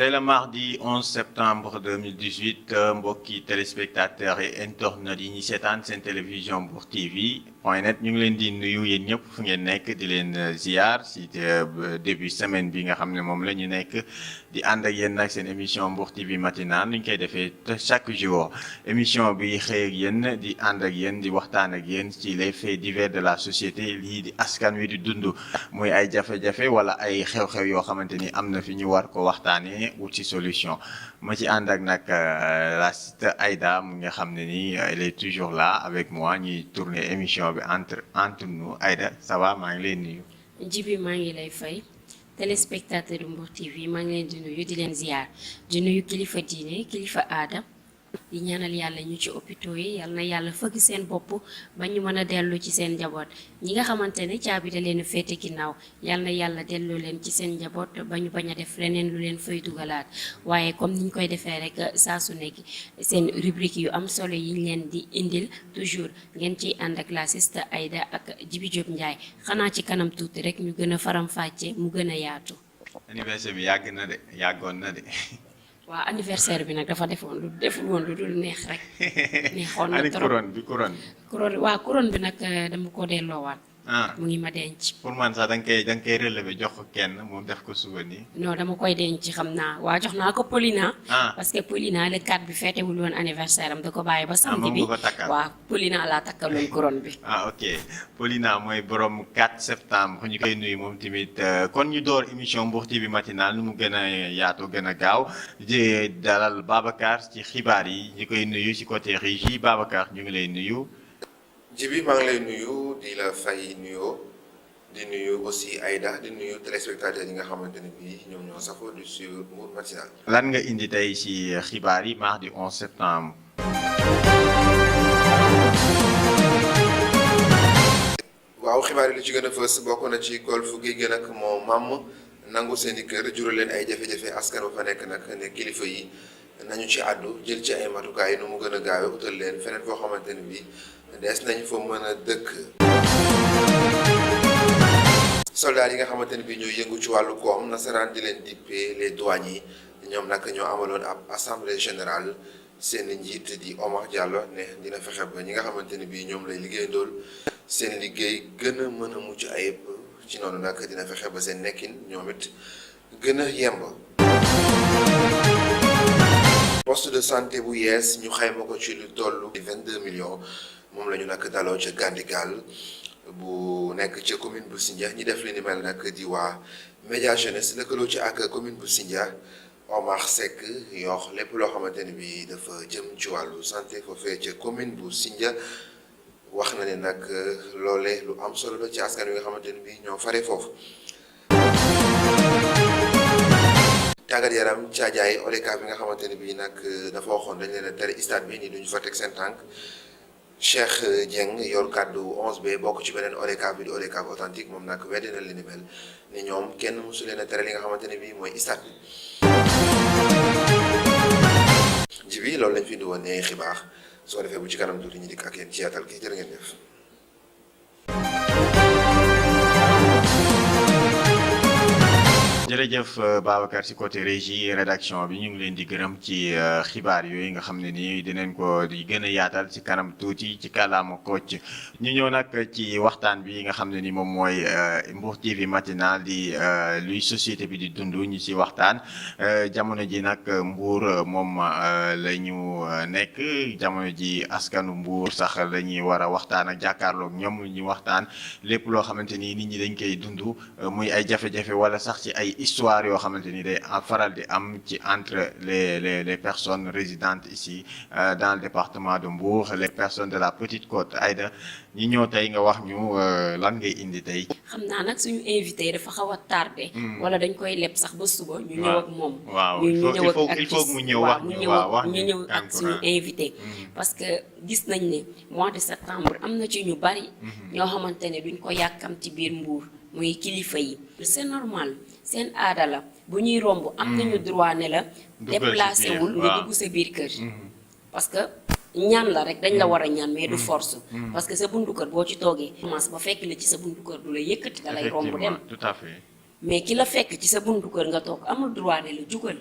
tey la mardi 11 septembre 2018 mbokki téléspectateurs et internautes yi ñi seetaan seen télévision Mbour TV point net ñu ngi leen di nuyu yéen ñëpp fu ngeen nekk di leen ziar si début semaine bi nga xam ne moom la ñu nekk di ànd ak yéen nag seen émission Mbour TV matinale ni ñu koy defee chaque jour émission bi xëy ak yéen di ànd ak yéen di waxtaan ak yéen ci les faits divers de la société lii di askan wi di dund muy ay jafe-jafe wala ay xew-xew yoo xamante ni am na fi ñu war ko waxtaanee wut ci solution ma ci ànd ak nag la siste Aïda mu nga xam ne ni elle est toujours là avec moi ñuy tourner émission bi entre nous Aïda ça va maa ngi lay nuyu. Jibi maa ngi lay fay téléspectateur yu Mbour TV maa ngi leen di nuyu di leen ziar di nuyu kilifa diine kilifa aada di ñaanal yàlla ñu ci hôpitaux yi yal na yàlla fëgg seen bopp ba ñu mën a dellu ci seen njaboot ñi nga xamante ne caabi da leen féete ginnaaw yal na yàlla delloo leen ci seen njaboot ba ñu bañ a def leneen lu leen fay dugalaat waaye comme ni ñu koy defee rek saa su nekk seen rubrique yu am solo yi ñu leen di indil toujours ngeen ciy ànd ak la siste Aïda ak Djibi Diop Ndiaye xanaa ci kanam tuuti rek ñu gën a faram-fàcce mu gën a yaatu. anniversaire bi yàgg na de yàggoon na de. waaw anniversaire bi nag dafa deful woon lu dul neex rek. neexoon na trop couronne bi nag dama ko delloowaat. mu ngi ma denc. pour man sax da nga koy relever jox ko kenn moom def ko souvenir. non dama koy denc xam naa waa jox naa ko Paulina. parce que Paulina le 4 bi feetewul woon anniversaire am da ko bàyyi ba samedi bi waaw Paulina laa takkaloon couronne bi. ok Paulina mooy borom 4 septembre ñu koy nuyu moom tamit kon ñu door émission Mbour TV matinale nu mu gën a yaatu gën a gaaw di dalal Babacar ci xibaar yi ñu koy nuyu ci côté régie Babacar ñu ngi lay nuyu. Jibi maa ngi lay nuyu di la fay nuyoo di nuyu aussi Aïda di nuyu téléspectateurs yi nga xamante ne bii ñoom ñoo safoo di suivre Mbour matinal. lan nga indi tey ci xibaar yi mardi 11 septembre. waaw xibaar yi li ci gën a fës bokk na ci golf gi gën ak moo màmm nangu seen i kër jural leen ay jafe-jafe askan ba fa nekk nag ne kilifa yi nañu ci àddu jël ci ay matukaay nu mu gën a gaawee utal leen feneen foo xamante ne bii. des nañ fa mën a dëkk. soldats yi nga xamante ne bii ñoo yëngu ci wàllu koom nasaraan di leen dippee les douaniers ñoom nag ñoo amaloon ab assemblée générale seen njiit di Omar Diallo ne dina fexe ba ñi nga xamante ne bii ñoom lay liggéeyandool seen liggéey gën a mën a mucc ayib ci noonu nag dina fexe ba seen nekkin ñoom it gën a yemb. poste de santé bu yees ñu xayma ko ci lu toll 22 millions. moom la ñu nag daloo ca Gandigal bu nekk ca commune bu Sindia ñi def li ni mel nag di waa Média Jeunesse lëkkaloo ci ak commune bu Sindia Omar Seck yoox lépp loo xamante ne bi dafa jëm ci wàllu santé foofee ca commune bu Sindia wax na ne nag loole lu am solo la ci askan wi nga xamante ne bi ñoo fare foofu. tàggat yaram caajaay ODCAV bi nga xamante ne bi nag dafa waxoon dañ leen a tere stade bi nii duñu fa teg seen tànk Cheikh Dieng yor kàddu 11B bokk ci beneen ODCAV bi di ODCAV authentique moom nag weddi na li ni mel ne ñoom kenn mosu leen a tere li nga xamante ne bii mooy stade bi. Jibi loolu lañ fi indi woon ne xibaar soo defee bu ci kanam tuuti ñu dikk ak yéen ci yaatal gi jërë ngeen def. jërëjëf Babacar ci côté régie rédaction bi ñu ngi leen di gërëm ci xibaar yooyu nga xam ne nii dinañ ko di gën a yaatal ci kanam tuuti ci kàllaama Kocc ñu ñëw nag ci waxtaan bi nga xam ne ni moom mooy Mbour TV matinal di luy société bi di dund ñu ci waxtaan jamono ji nag Mbour moom la ñu nekk jamono ji askanu Mbour sax la ñuy war a waxtaan ak jàkkaarloog ñoom ñu waxtaan lépp loo xamante ni nit ñi dañ koy dund muy ay jafe-jafe wala sax ci ay histoire yoo xamante ni day faral di am ci entre les personnes résidentes ici dans le département de Mbour les personnes de la Petite Côte Aïda ñi ñëw tey nga wax ñu lan ngay indi tey. xam naa nag suñu invité dafa xaw a tardé. wala dañ koy leb sax ba suba. ñu ñëw ak moom. waaw il faut mu ñëw wax ñu ñëw ak suñu invité. parce que gis nañ ne mois de septembre am na ci ñu bari. ñoo xamante ne duñ ko yàkkam ci biir Mbour muy kilifa yi. c'est normal. seen aada la bu ñuy romb am nañu droit ne la déplacé wul nga dugg sa biir kër parce que ñaan la rek dañ la war a ñaan mais du force parce que sa buntu kër boo ci toogee commence ba fekk la ci sa buntu kër du la yëkkati da lay romb dem tout à fait mais ki la fekk ci sa buntu kër nga toog amul droit ne la jugal.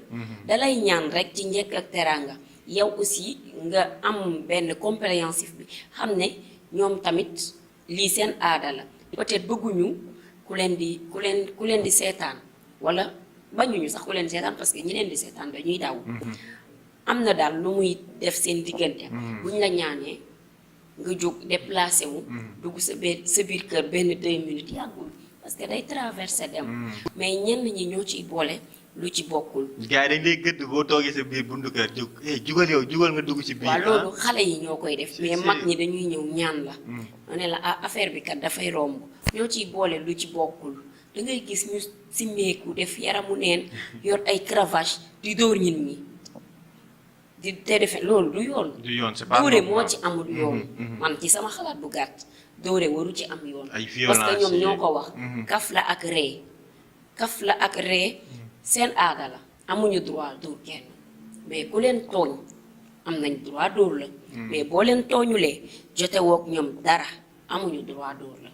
dalay ñaan rek ci njëkk ak teraanga yow aussi nga am benn compréhensif bi xam ne ñoom tamit lii seen aada la peut-être bëgguñu ku leen di seetaan wala bañuñu sax ku leen seetaan parce que ñi leen di seetaan dañuy daw. am na daal lu muy def seen diggante. buñ la ñaanee nga jóg déplacé wu. dugg sa biir kër benn 2 minutes yàggul parce que day traversé dem. mais ñenn ñi ñoo ciy boole lu ci bokkul. gars yi dañ lay gëdd boo toogee sa biir buntu kër jóg jugal nga dugg ci biir. waaw loolu xale yi ñoo koy def mais mag ñi dañuy ñëw ñaan la. ma ne la affaire bi kat dafay romb ñoo ciy boole lu ci bokkul da ngay gis ñu simmeeku def yaramu neen yor ay cravache di dóor nit ñi. te defe loolu du yoon. du yoon c'est pas dóore moo ci amul yoon. man ci sama xalaat bu gàtt dóore waru ci am yoon. ay parce que ñoom ñoo ko wax. kaf la ak ree seen aada la amuñu droit dóor kenn mais ku leen tooñ am nañ droit dóor la. mais boo leen tooñulee jote woog ñoom dara amuñu droit dóor la.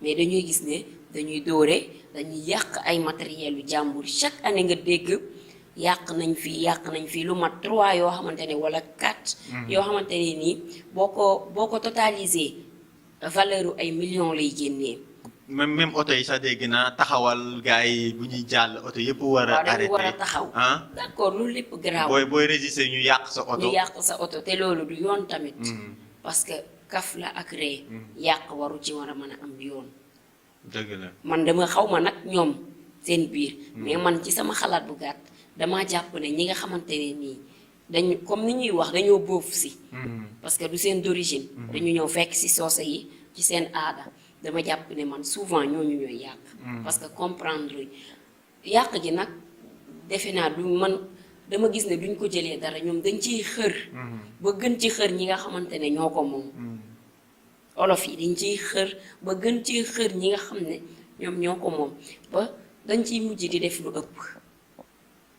mais dañuy gis ne dañuy dóore dañuy yàq ay matériel yu jàmbur chaque année nga dégg. yàq nañ fi lu mat 3 yoo xamante ne wala 4. yoo xamante ne nii boo ko totalisé valeur ay millions lay génnee. même oto yi sax dégg naa taxawal gars yi bu ñuy jàll oto yëpp war a. arrêté dañu war a taxaw. d'accord loolu lépp grave. booy résister ñu yàq sa oto. ñu yàq sa oto te loolu du yoon tamit. parce que kaf la ak ree. yàq waru ci war a mën a am yoon. dëgg la man dama xaw ma nag ñoom seen biir. mais man ci sama xalaat bu gàtt. damaa jàpp ne ñi nga xamante ne nii dañu comme ni ñuy wax dañoo boofu si. parce que du seen d'origine. dañu ñëw fekk si soose yi ci seen aada dama jàpp ne man souvent ñooñu ñooy yàq. parce que comprendre yàq ji nag defe naa du man dama gis ne duñ ko jëlee dara ñoom dañ ciy xër. ba gën ci xër ñi nga xamante ne ñoo ko moom. olof yi dañ ciy xër ba gën ci xër ñi nga xam ne ñoom ñoo ko moom ba dañ ciy mujj di def lu ëpp.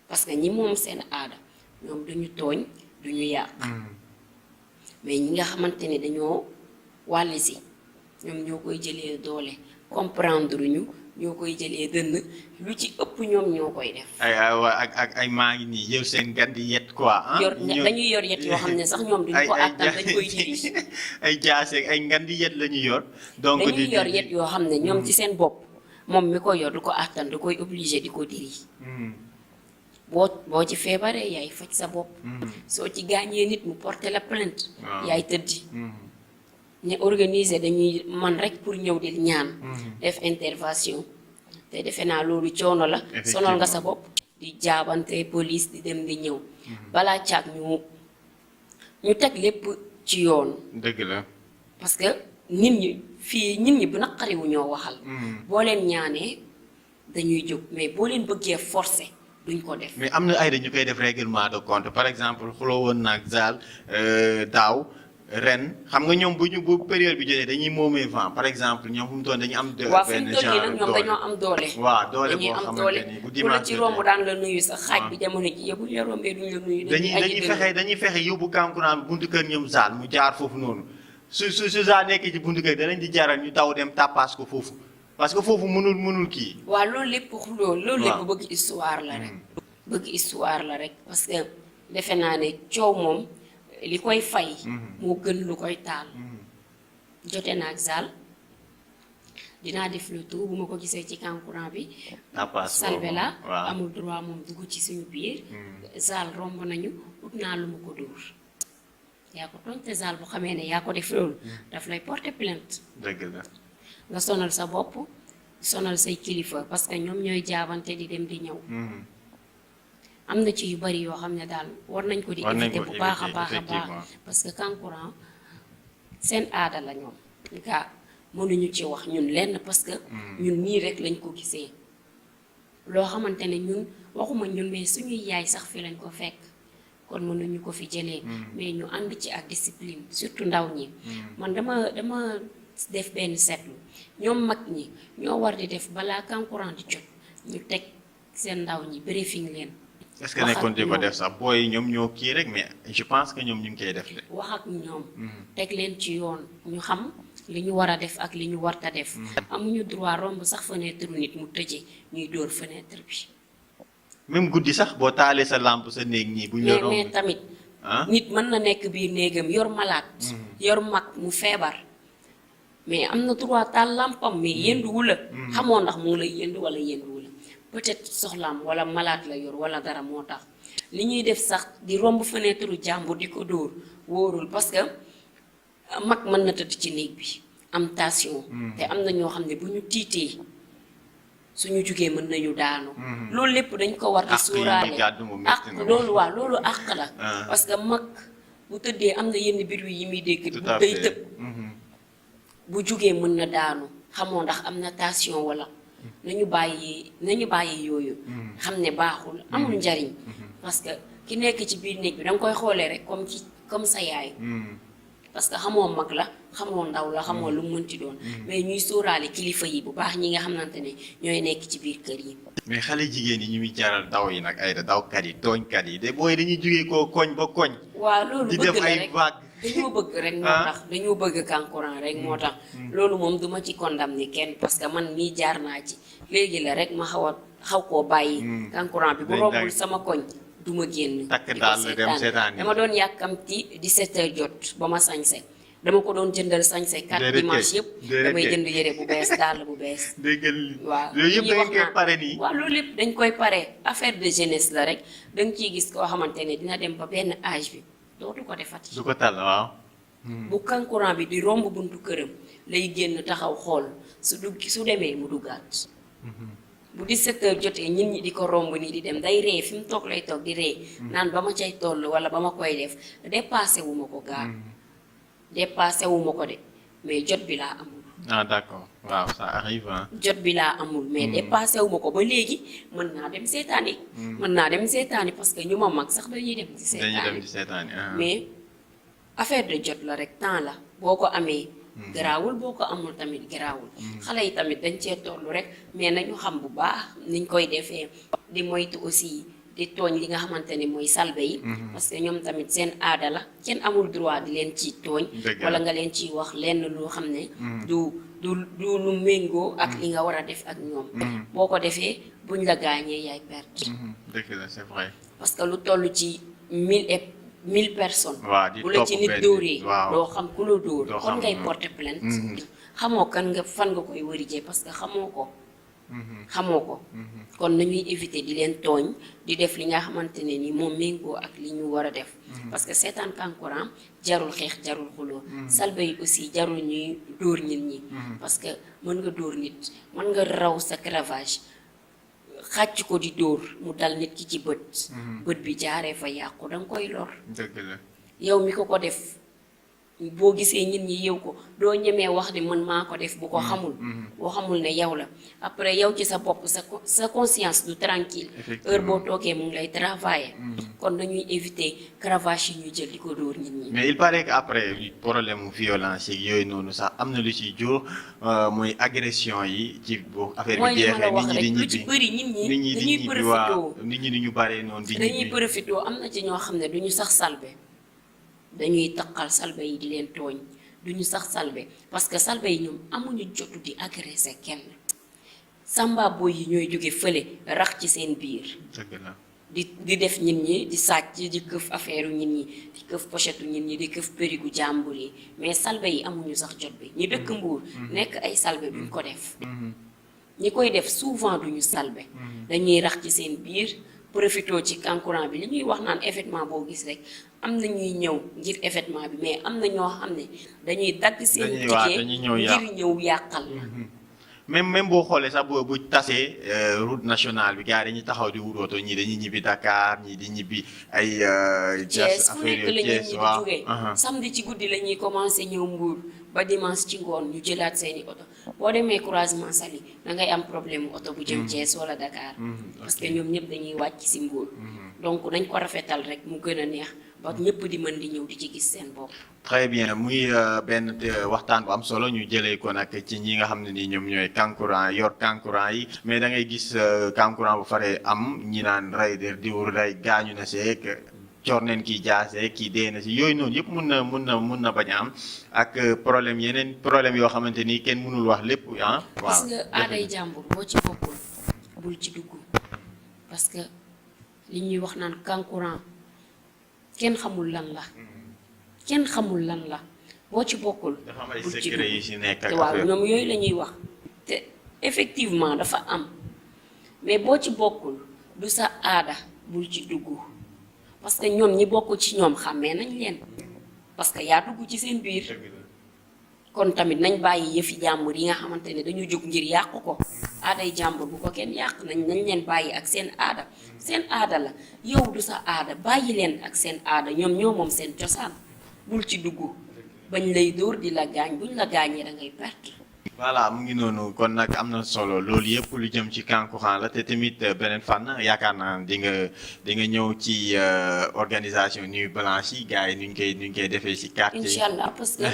parce que ñi moom seen aada ñoom duñu tooñ duñu yàq mais ñi nga xamante ne dañoo wàll si ñoom ñoo koy jëlee doole comprendre ñu ñoo koy jëlee dënn lu ci ëpp ñoom ñoo koy def. ay maa ngi nii yow seen gan di yet quoi. dañuy yor yet yoo xam ne sax ñoom duñu ko àttan dañ koy diri. ay jaase ay ngan di yet la ñuy yor. donc dañuy yor yet yoo xam ne ñoom ci seen bopp moom mi ko yor du ko àttan da koy obligé di ko diri. boo ci feebaree yaay faj sa bopp. soo ci gaañee nit mu porter la plainte. yaay tëddi. ñu organiser dañuy man rek pour ñëw di ñaan. def intervention te defe naa loolu coono la. sonal nga sa bopp di jaabante police di dem di ñëw. balaa caag ñu teg lépp ci yoon. dëgg la. parce que nit ñi bu naqariwu ñoo waxal. boo leen ñaanee dañuy jóg mais boo leen bëggee forcer. duñ ko def mais am na ay dañu koy def règlement de compte par exemple xuloo woon naag Zal daaw ren xam nga ñoom bu période bi jotee dañuy moomee vent par exemple ñoom fu mu toon dañu am. waaw fi mu toll nii nag ñoom dañoo am doole. waaw doole dañuy boo am xamante doole ni bu ku la dimanche ci romb daan la nuyu sax xaaj bi jamono ji yëpp la rombee duñ la nuyu. dañuy fexe yóbbu kankurang bi buntu kër ñoom Zal mu jaar foofu noonu su Zal nekkee ci buntu kër danañ di jaral ñu daw dem tàppaas ko foofu parce que foofu mënul kii. waaw loolu lépp loolu lépp bëgg histoire la rek. bëgg histoire la rek parce que defe naa ne coow moom li koy fay. moo gën lu koy taal. jote naa ak Zal dinaa def le tout bu ma ko gisee ci kankurang bi. salbe la amul droit moom dugg ci suñu biir. Zal romb nañu ut naa lu ma ko dóor. yaa ko tooñ te Zal bu xamee ne yaa ko def loolu. daf lay porter plainte. dëgg la. nga sonal sa bopp sonal say kilifa parce que ñoom ñooy jaabante di dem di ñëw. am na ci yu bari yoo xam ne daal war nañ ko di éviter bu baax a baax a baax parce que kankurang seen aada la ñoom gaa mënuñu ci wax ñun lenn parce que ñun nii rek lañ ko gisee loo xamante ne ñun waxuma ñun mais suñuy yaay sax fi lañ ko fekk kon mënuñu ko fi jëlee mais ñu ànd ci ak discipline surtout ndaw ñi man dama def benn seetlu ñoom mag ñi ñoo war di def balaa kankurang di jot ñu teg seen ndaw ñi briefing leen est-ce que nekkoon di ko def sax booy ñoom ñoo kii rek mais je pense que ñoom ñu ngi koy def de. wax ak ñoom teg leen ci yoon ñu xam li ñu war a def ak li ñu warta def amuñu droit romb sax fenêtre nit mu tëje ñuy dóor fenêtre bi même guddi sax boo taalee sa lampe sa néeg ñii bu ñu la romb mais tamit nit mën na nekk biir néegam yor malade yor mag mu feebar mais am na droit taal lampam mais yënduwu la xamoo ndax mu ngi lay yëndu wala yënduwu la peut-être soxlaam wala malade la yor wala dara moo tax li ñuy def sax di romb fenêtre jàmbur di ko dóor wóorul parce que mag mën na tëdd ci néeg bi am tension te am na ñoo xam ne bu ñu tiitee suñu jugee mën nañu daanu loolu lépp dañ ko war di suuraale ak loolu waa loolu àq la parce que mag bu tëddee am na yenn bruit yi muy dégg bu day tëb bu jugee mën na daanu xamoo ndax am na tension wala nañu bàyyi yooyu xam ne baaxul amul njariñ parce que ki nekk ci biir néeg bi danga koy xoolee rek comme sa yaay parce que xamoo mag la xamoo ndaw la xamoo lu mu mënti doon mais ñuy sóoraale kilifa yi bu baax ñi nga xamante ne ñooy nekk ci biir kër yi mais xale jigéen yi ñu muy jaral daw yi nag ay dawkat yi tooñkat yi de booy dañuy jógee koo koñ ba koñ waaw loolu di bëgg def la ay rek vague dañoo bëgg rek moo tax dañoo bëgg kankurang rek moo tax loolu moom duma ci condamné kenn parce que man mii jaar naa ci léegi la rek ma xaw koo bàyyi kankurang bi bu rombul sama koñ duma génn takk daal dem seetaan dama doon yàkkamti 17h jot ba ma sañse dama ko doon jëndal sañse 4 dimanche yëpp damay jënd yére bu bees dàll bu bees waaw yooyu yëpp dañ koy pare nii waaw loolu lépp dañ koy pare affaire de jeunesse la rek da nga ciy gis koo xamante ne dina dem ba benn âge bi dootu ko defati du ko tal waaw bu kankurang bi di romb buntu këram lay génn taxaw xool su demee mu duggaat bu 17h jotee ñit ñi di ko romb nii di dem day ree fi mu toog lay toog di ree naan ba ma cay toll wala ba ma koy def dépassé wu ma ko gaa dépassé wu ma ko de mais jot bi laa amul d'accord waaw ça arrive jot bi laa amul mais dépassé wu ma ko ba léegi mën naa dem seetaani parce que ñu ma mag sax dañuy dem di seetaani mais affaire de jot la rek temps la boo ko amee garaawul boo ko amul tamit garaawul xale yi tamit dañ cee tollu rek mais nañu xam bu baax niñ koy defee di moytu aussi di tooñ li nga xamante ne mooy salbe yi parce que ñoom tamit seen aada la kenn amul droit di leen ciy tooñ wala nga leen ciy wax lenn loo xam ne du lu méngoo ak li nga war a def ak ñoom boo ko defee buñ la gaañee yaay perte dëgg la c'est vrai parce que lu toll ci 1000 personnes bu la ci nit dóoree doo xam ku la dóor kon ngay porter plainte xamoo fan nga koy wërijee parce que xamoo ko kon nañuy éviter di leen tooñ di def li nga xamante ne ni moom méngoo ak li ñu war a def parce que seetaan kankurang jarul xeex jarul xuloo salbe yi aussi jarul ñuy dóor nit ñi parce que mën nga dóor nit mën nga raw sa cravache xàcc ko di dóor mu dal nit ki ci bët bi jaaree fa yàqu danga koy lor dëgg la yow mi ko def boo gisee nit ñi yew ko doo ñemee wax ni man maa ko def bu ko xamul boo xamul ne yow la après yow ci sa bopp sa conscience du tranquille heure boo toogee mu ngi lay travailler kon dañuy éviter cravache yi ñuy jël di ko dóor nit ñi mais il paraît que après problème violence yi yooyu noonu sax am na lu ciy jur muy agression yi ci bu affaire bi jeexee nit ñi di ñibbi lu ci bëri nit ñi dañuy profité nit ñi di ñu bare noonu di ñibbi dañuy profité am na ci ñoo xam ne duñu sax salbe dañuy taqal salbe yi di leen tooñ duñu sax salbe parce que salbe yi ñoom amuñu jotu di agresser kenn samba boy yi ñooy jóge fële rax ci seen biir di def nit ñi di sàcc di këf affaire nit ñi di këf pochette nit ñi di këf périgu jàmbur yi mais salbe yi amuñu sax jot bi ñi dëkk Mbuur nekk ay salbe duñ ko def ñi koy def souvent duñu salbe dañuy rax ci seen biir profito ci kankurang bi li ñuy wax naan événement boo gis rek am na ñuy ñëw ngir événement bi mais am na ñoo xam ne dañuy dagg seen ticket ngir ñëw yàqal même boo xoolee sax bu tasee route nationale bi gars yi dañuy taxaw di wutooto ñii dañuy ñibbi Dakar ñii di ñibbi ay Thiès fu nekk la ñuy ñibbi jógee samedi ci guddi la ñuy commencé ñëw Mbuur ba dimanche ci ngoon ñu jëlaat seeni oto boo demee croisement Saly da ngay am problème oto bu jëm Thiès wala Dakar parce que ñoom ñëpp dañuy wàcc si Mbuur donc nañ ko rafetal rek mu gën a neex ba ñëpp di mën di ñëw di ci gis seen bopp. très bien muy benn waxtaan bu am solo ñu jëlee ko nag ci ñi nga xam ne ni ñoom ñooy kankurang yor kankurang yi mais da ngay gis kankurang bu faree am ñi naan rey de diw rey gaañu na seek coor neen kii jaase kii dee na si yooyu noonu yëpp mun na bañ a am ak problème yeneen problème yoo xamante ni kenn mënul wax lépp ah. waaw gis nga aaday jàmbur boo ci bokkul bul ci dugg parce que li ñuy wax naan kankurang kenn xamul lan la. kenn xamul lan la boo ci bokkul. dafa am ay secret yi si nekk te waaw ñoom yooyu la ñuy wax te effectivement dafa am mais boo ci bokkul du sa aada bul ci dugg parce que ñoom ñi bokk ci ñoom xàmmee nañ leen parce que yaa dugg ci seen biir kon tamit nañ bàyyi yëfi jàmbur yi nga xamante ne dañu jóg ngir yàq ko aaday jàmbur bu ko kenn yàq nañ leen bàyyi ak seen aada la yow du sa aada bàyyi leen ak seen aada ñoom ñoo moom seen cosaan. bul ci dugg bañ lay dóor di la gaañ buñ la gaañee da ngay perte. voilà mu ngi noonu kon nag am na solo loolu yëpp lu jëm ci kankurang la te tamit beneen fànn yaakaar naa di nga ñëw ci organisation nuit blanche yi gars yi nu ñu koy defee si quartier yi. incha allah parce que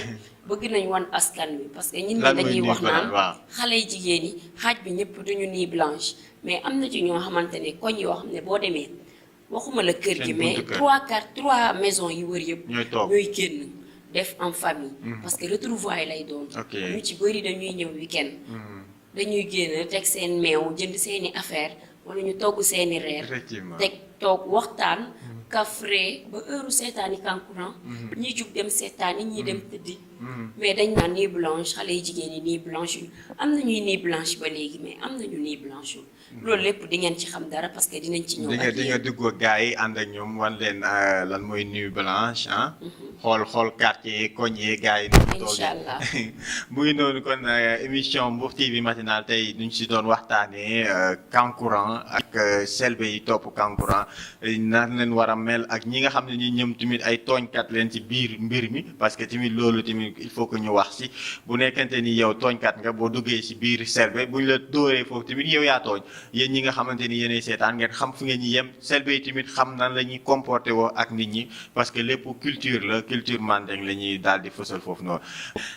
bëgg nañ wan askan wi parce que ñun ñi dañuy wax naan xale yi jigéen yi xaaj bi ñëpp duñu nuit blanche mais am na ci ñoo xamante ne koñ yoo xam ne boo demee. waxuma la kër gi mais trois maisons yi wër yëpp ñooy génn def en famille parce que retrouvailles lay doon ñu ci bëri dañuy ñëw week-end dañuy génn teg seen meew jënd seeni affaire wala ñu togg seeni reer teg toog waxtaan kafre ba heure seetaani kankurang ñi jug dem seetaani ñi dem tëddi mais dañ naan nuit blanche xale yi jigéen yi nuit blanche yu am nañuy nuit blanche ba léegi mais am nañu nuit blanche yu loolu lépp di ngeen ci xam dara parce que dinañ ci ñëw ak di nga dugg ak gars yi ànd ak ñoom wan leen lan mooy nuit blanche ah xool quartier koñ yi gars yi incha allah mu ngi noonu kon émission Mbour TV matinale tey duñ si doon waxtaanee kankurang ak selbe yi topp kankurang nan leen war a mel ak ñi nga xam ne ñi ñoom tamit ay tooñkat leen ci biir mbir mi parce que tamit loolu tamit il faut que ñu wax si bu nekkante ni yow tooñkat nga boo duggee si biir selbe buñ la dóoree foofu tamit yow yaa tooñ yéen ñi nga xamante ni yéenay seetaan ngeen xam fu ngeen ñi yem selbe yi tamit xam nan la ñuy comporté woo ak nit ñi parce que lépp culture la culture mandeng la ñuy daal di fësal foofu noonu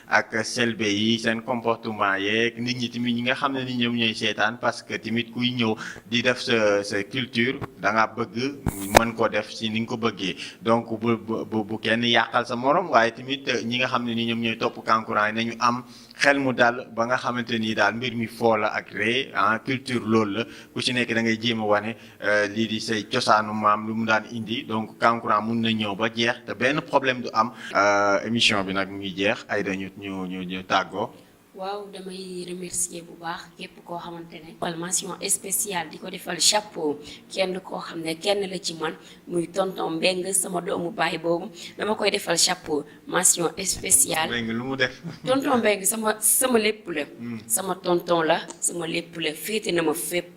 ak selbe yi seen comportement yeeg nit ñi tamit ñi nga xam ne ni ñoom ñooy seetaan parce que tamit kuy ñëw di def sa culture da nga bëgg mën ko def si ni nga ko bëggee donc bu kenn yàqal sa morom waaye tamit ñi nga xam ne ni ñoom ñooy topp kankurang yi nañu am xel mu dal ba nga xamante ni daal mbir mi foo la ak ree culture loolu la ku ci nekk da ngay jéem a wane lii di say cosaanu maam lu mu daan indi donc kankurang mun na ñëw ba jeex te benn problème du am émission bi nag mu ngi jeex ay dañu ñu tàggoo. waaw damay remercier bu baax képp koo xamante ne mention spéciale di ko defal chapeau kenn koo xam ne kenn la ci man muy tonton Mbeng sama doomu baay boobu dama koy defal chapeau mention spéciale. Mbeng lu mu def. tonton Mbeng sama lépp la. sama tonton la sama lépp la féete na ma fépp.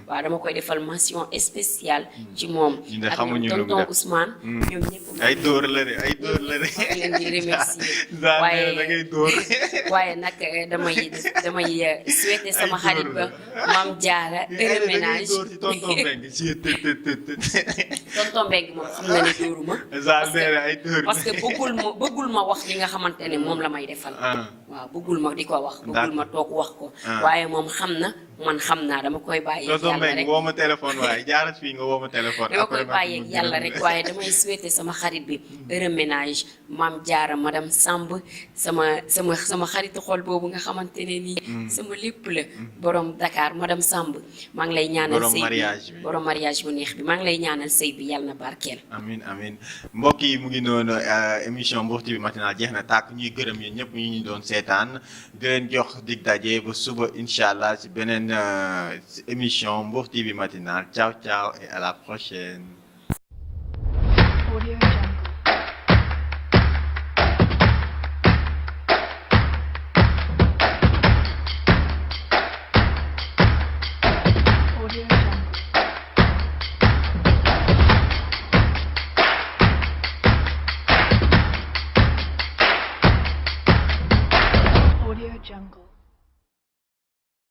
waaw dama koy defal mention spéciale ci moom. ak ñoom tonton Ousmane. ñoom ñëpp ay dóor la de ay dóor la de. maa ngi leen di remercier. waaye da ngay dóor. waaye nag damay souhaiter sama xarit ba Mame Diarra heureux ménage. tonton Mbengue moom xam na ne dóoruma. parce que bëggul ma wax li nga xamante ne moom la may defal. waaw bëggul ma di ko wax. bëggul ma toog wax ko. waaye moom xam na man xam naa dama koy bàyyi ak yàlla rek woo ma téléphone waaye jaarat fii nga woo ma téléphone. dama koy bàyyi ak yàlla rek waaye damay souhaiter sama xarit bi heureux ménage Mame Diarra madame Samb sama xaritu xol boobu nga xamante ne nii. sama lépp la. borom Dakar madame Samb maa ngi lay ñaanal sëy bi borom mariage bu neex bi maa ngi lay ñaanal sëy bi yàlla na barkeel. amiin mbokk yi mu ngi noonu émission Mbour TV matinale jeex na tàkk ñuy gërëm yéen ñëpp ñu doon seetaan di leen jox dig daje ba suba incha allah ci beneen émission Mbour TV matinale ciao ciao et à la prochaine.